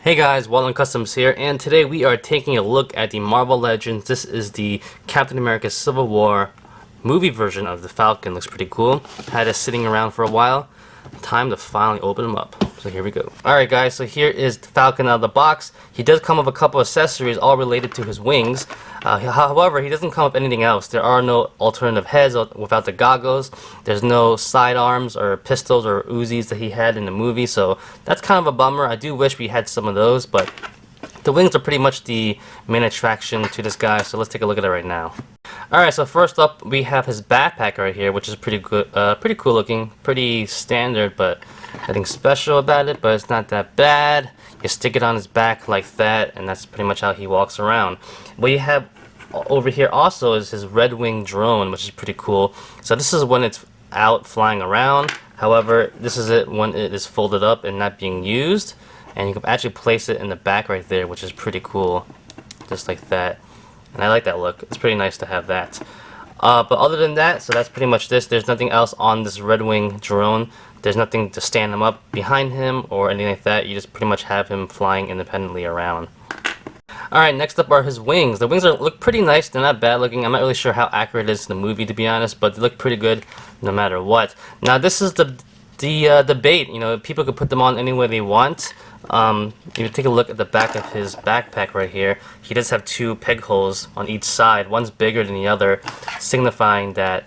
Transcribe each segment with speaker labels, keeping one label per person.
Speaker 1: Hey guys, Wallen Customs here, and today we are taking a look at the Marvel Legends. This is the Captain America Civil War movie version of the Falcon. Looks pretty cool. Had it sitting around for a while. Time to finally open them up. So here we go. Alright guys, so here is the Falcon out of the box. He does come with a couple accessories all related to his wings. However, he doesn't come with anything else. There are no alternative heads without the goggles. There's no sidearms or pistols or Uzis that he had in the movie, so that's kind of a bummer. I do wish we had some of those, but the wings are pretty much the main attraction to this guy, so let's take a look at it right now. Alright, so first up we have his backpack right here, which is pretty good, pretty cool looking, pretty standard, but nothing special about it, but it's not that bad. You stick it on his back like that, and that's pretty much how he walks around. What you have over here also is his Red Wing drone, which is pretty cool. So this is when it's out flying around. However, this is it when it is folded up and not being used. And you can actually place it in the back right there, which is pretty cool. Just like that. And I like that look. It's pretty nice to have that. But other than that, so that's pretty much this. There's nothing else on this Red Wing drone. There's nothing to stand him up behind him or anything like that. You just pretty much have him flying independently around. Alright, next up are his wings. The wings look pretty nice. They're not bad looking. I'm not really sure how accurate it is in the movie, to be honest, but they look pretty good no matter what. Now, this is the debate. You know, people could put them on any way they want. If you take a look at the back of his backpack right here, he does have two peg holes on each side. One's bigger than the other, signifying that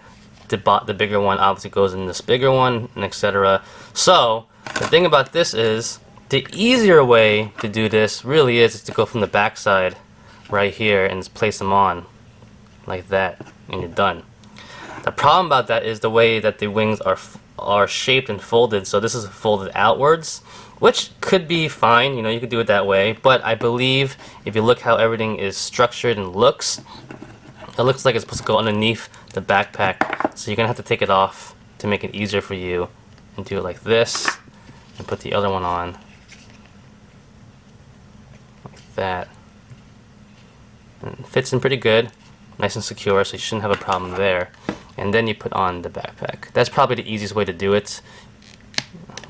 Speaker 1: the bigger one obviously goes in this bigger one, and etc. So, the thing about this is, the easier way to do this really is to go from the back side right here and just place them on like that, and you're done. The problem about that is the way that the wings are shaped and folded. So this is folded outwards, which could be fine, you know, you could do it that way, but I believe if you look how everything is structured and looks, it looks like it's supposed to go underneath the backpack, so you're gonna have to take it off to make it easier for you, and do it like this, and put the other one on like that. And it fits in pretty good, nice and secure, so you shouldn't have a problem there. And then you put on the backpack. That's probably the easiest way to do it.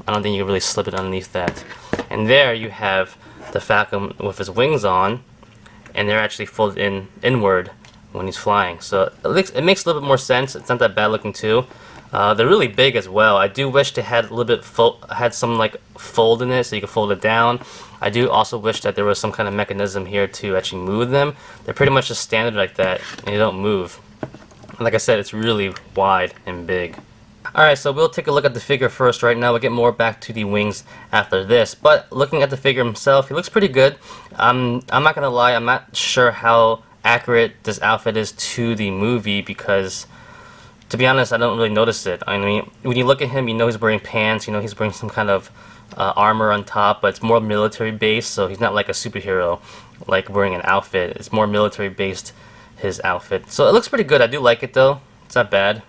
Speaker 1: I don't think you can really slip it underneath that. And there you have the Falcon with his wings on, and they're actually folded inward when he's flying. So it makes a little bit more sense. It's not that bad looking too. They're really big as well. I do wish they had a little bit had some like fold in it, so you can fold it down. I do also wish that there was some kind of mechanism here to actually move them. They're pretty much just standard like that, and they don't move. And like I said, it's really wide and big. Alright, so we'll take a look at the figure first right now. We'll get more back to the wings after this. But looking at the figure himself, he looks pretty good. I'm not gonna lie, I'm not sure how accurate this outfit is to the movie, because to be honest, I don't really notice it. I mean, when you look at him, you know he's wearing pants, you know he's wearing some kind of armor on top, but it's more military based, so he's not like a superhero, like wearing an outfit. It's more military based, his outfit. So it looks pretty good. I do like it though. It's not bad.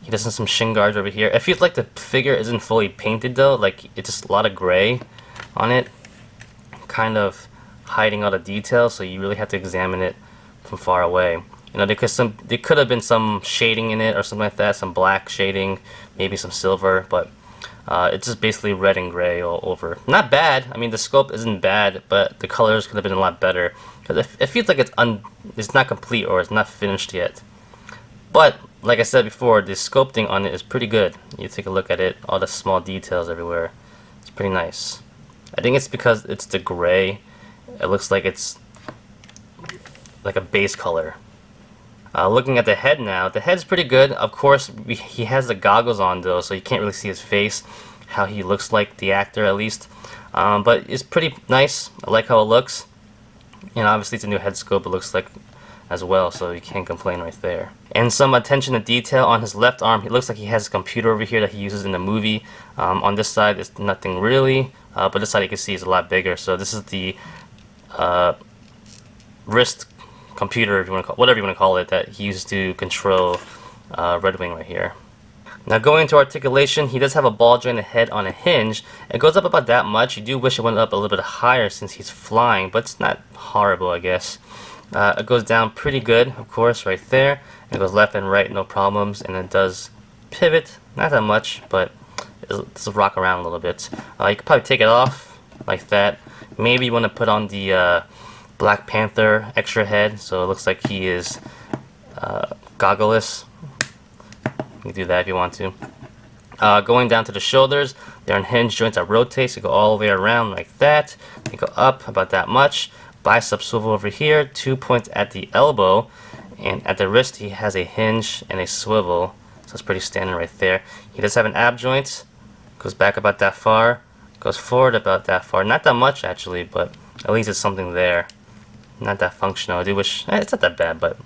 Speaker 1: He does have some shin guards over here. It feels like the figure isn't fully painted though, like it's just a lot of gray on it, kind of hiding all the details, so you really have to examine it from far away. You know, there could have been some shading in it or something like that, some black shading, maybe some silver, but it's just basically red and gray all over. Not bad. I mean, the sculpt isn't bad, but the colors could have been a lot better, because it feels like it's not complete or it's not finished yet. But like I said before, the sculpting on it is pretty good. You take a look at it, all the small details everywhere. It's pretty nice. I think it's because it's the gray. It looks like it's like a base color. Looking at the head now, the head's pretty good. Of course, he has the goggles on though, so you can't really see his face, how he looks like, the actor at least. But it's pretty nice. I like how it looks. And obviously it's a new head sculpt, it looks like as well, so you can't complain right there. And some attention to detail on his left arm. He looks like he has a computer over here that he uses in the movie. On this side, it's nothing really, but this side you can see is a lot bigger. So this is the wrist computer, if you want to whatever you want to call it, that he uses to control Red Wing right here. Now going to articulation, he does have a ball jointed head on a hinge. It goes up about that much. You do wish it went up a little bit higher since he's flying, but it's not horrible, I guess. It goes down pretty good, of course, right there. It goes left and right, no problems, and it does pivot, not that much, but it does rock around a little bit. You could probably take it off like that. Maybe you want to put on the Black Panther extra head, so it looks like he is goggleless. You can do that if you want to. Going down to the shoulders, they're unhinged joints that rotate, so go all the way around like that. They go up about that much. Bicep swivel over here, 2 points at the elbow, and at the wrist he has a hinge and a swivel, so it's pretty standard right there. He does have an ab joint, goes back about that far, goes forward about that far. Not that much actually, but at least it's something there. Not that functional. I do wish it's not that bad, but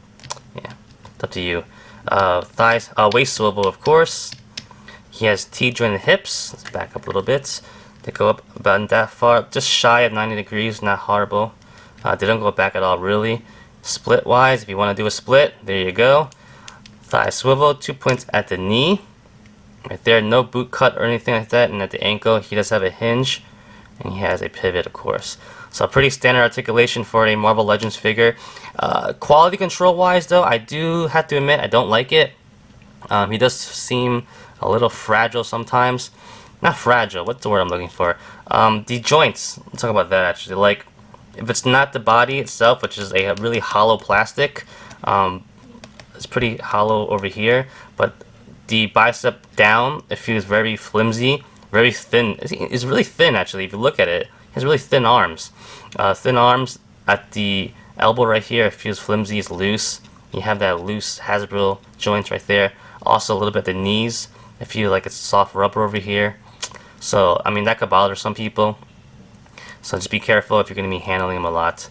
Speaker 1: yeah, it's up to you. Thighs, waist swivel, of course. He has T-jointed hips. Let's back up a little bit. They go up about that far, just shy of 90 degrees, not horrible. They don't go back at all, really. Split-wise, if you want to do a split, there you go. Thigh swivel, 2 points at the knee. Right there, no boot cut or anything like that. And at the ankle, he does have a hinge, and he has a pivot, of course. So pretty standard articulation for a Marvel Legends figure. Quality control-wise, though, I do have to admit I don't like it. He does seem a little fragile sometimes. Not fragile, what's the word I'm looking for? The joints, let's talk about that actually. Like, if it's not the body itself, which is a really hollow plastic, it's pretty hollow over here, but the bicep down, it feels very flimsy, very thin. It's really thin actually, if you look at it. He has really thin arms. Thin arms at the elbow right here, it feels flimsy, it's loose. You have that loose Hasbro joints right there. Also a little bit at the knees. I feel like it's soft rubber over here. So, I mean, that could bother some people. So just be careful if you're going to be handling him a lot.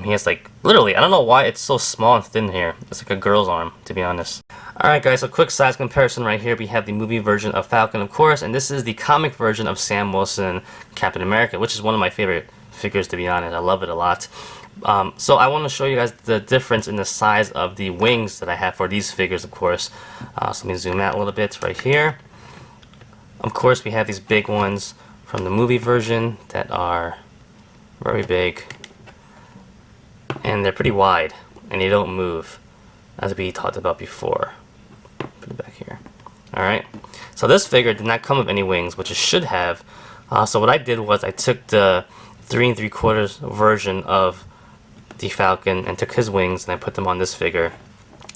Speaker 1: He has like, literally, I don't know why it's so small and thin here. It's like a girl's arm, to be honest. Alright guys, so quick size comparison right here. We have the movie version of Falcon, of course, and this is the comic version of Sam Wilson, Captain America, which is one of my favorite figures, to be honest. I love it a lot. So I want to show you guys the difference in the size of the wings that I have for these figures, of course. So let me zoom out a little bit right here. Of course, we have these big ones from the movie version that are very big. And they're pretty wide, and they don't move, as we talked about before. Put it back here. Alright, so this figure did not come with any wings, which it should have. So what I did was I took the 3 3/4 version of the Falcon and took his wings and I put them on this figure.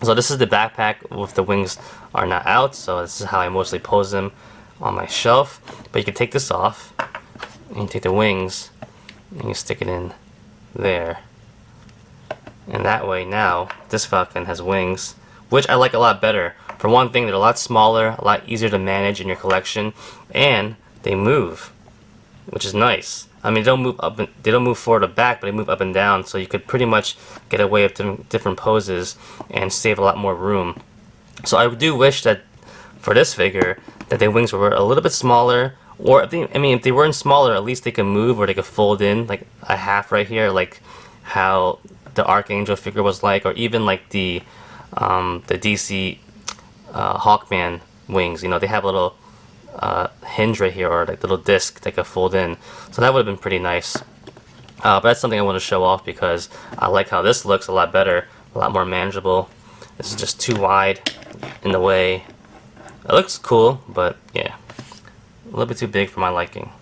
Speaker 1: So this is the backpack with the wings are not out, so this is how I mostly pose them on my shelf. But you can take this off, and you take the wings, and you stick it in there. And that way now, this Falcon has wings, which I like a lot better. For one thing, they're a lot smaller, a lot easier to manage in your collection, and they move, which is nice. I mean, they don't move up, they don't move forward or back, but they move up and down, so you could pretty much get away with different poses and save a lot more room. So I do wish that for this figure that the wings were a little bit smaller, or if they weren't smaller, at least they could move or they could fold in like a half right here, like how the Archangel figure was like, or even like the DC Hawkman wings. You know, they have a little hinge right here, or like little disc that could fold in, so that would have been pretty nice. But that's something I want to show off because I like how this looks a lot better, a lot more manageable. This is just too wide in the way. It looks cool, but yeah, a little bit too big for my liking.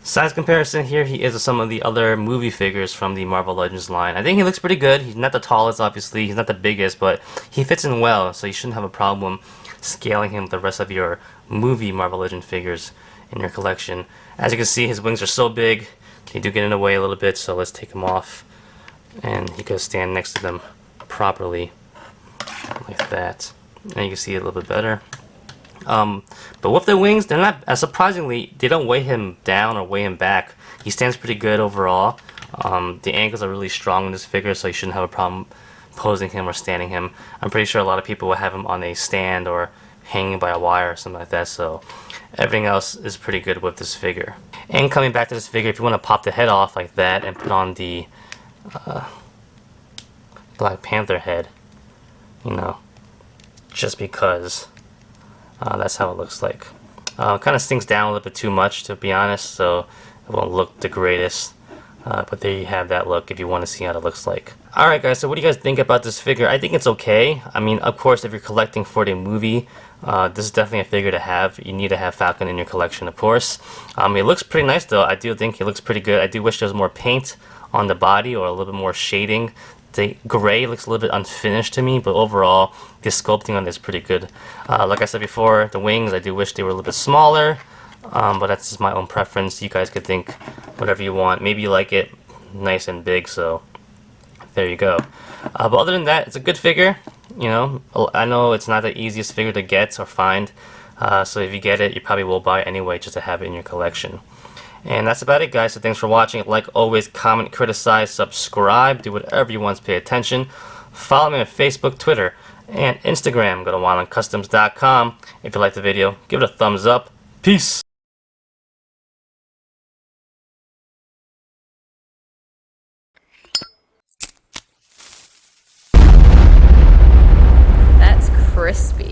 Speaker 1: Size comparison here, he is with some of the other movie figures from the Marvel Legends line. I think he looks pretty good. He's not the tallest, obviously. He's not the biggest, but he fits in well, so you shouldn't have a problem scaling him with the rest of your movie Marvel Legends figures in your collection. As you can see, his wings are so big, they do get in the way a little bit, so let's take them off. And you can stand next to them properly, like that. And you can see it a little bit better. But with the wings, they're not, surprisingly, they don't weigh him down or weigh him back. He stands pretty good overall. The ankles are really strong in this figure, so you shouldn't have a problem posing him or standing him. I'm pretty sure a lot of people will have him on a stand or hanging by a wire or something like that, so everything else is pretty good with this figure. And coming back to this figure, if you want to pop the head off like that and put on the Black Panther head, you know, just because that's how it looks like. Kind of sinks down a little bit too much, to be honest, so it won't look the greatest. But there you have that look if you want to see how it looks like. Alright guys, so what do you guys think about this figure? I think it's okay. I mean, of course, if you're collecting for the movie, this is definitely a figure to have. You need to have Falcon in your collection, of course. It looks pretty nice though. I do think it looks pretty good. I do wish there was more paint on the body or a little bit more shading. The gray looks a little bit unfinished to me, but overall, the sculpting on this is pretty good. Like I said before, the wings, I do wish they were a little bit smaller. But that's just my own preference. You guys could think whatever you want. Maybe you like it nice and big, so there you go. But other than that, it's a good figure. You know, I know it's not the easiest figure to get or find, so if you get it, you probably will buy it anyway just to have it in your collection. And that's about it, guys. So thanks for watching. Like always, comment, criticize, subscribe, do whatever you want to pay attention. Follow me on Facebook, Twitter, and Instagram. Go to wildlandcustoms.com. If you liked the video, give it a thumbs up. Peace!
Speaker 2: That's crispy.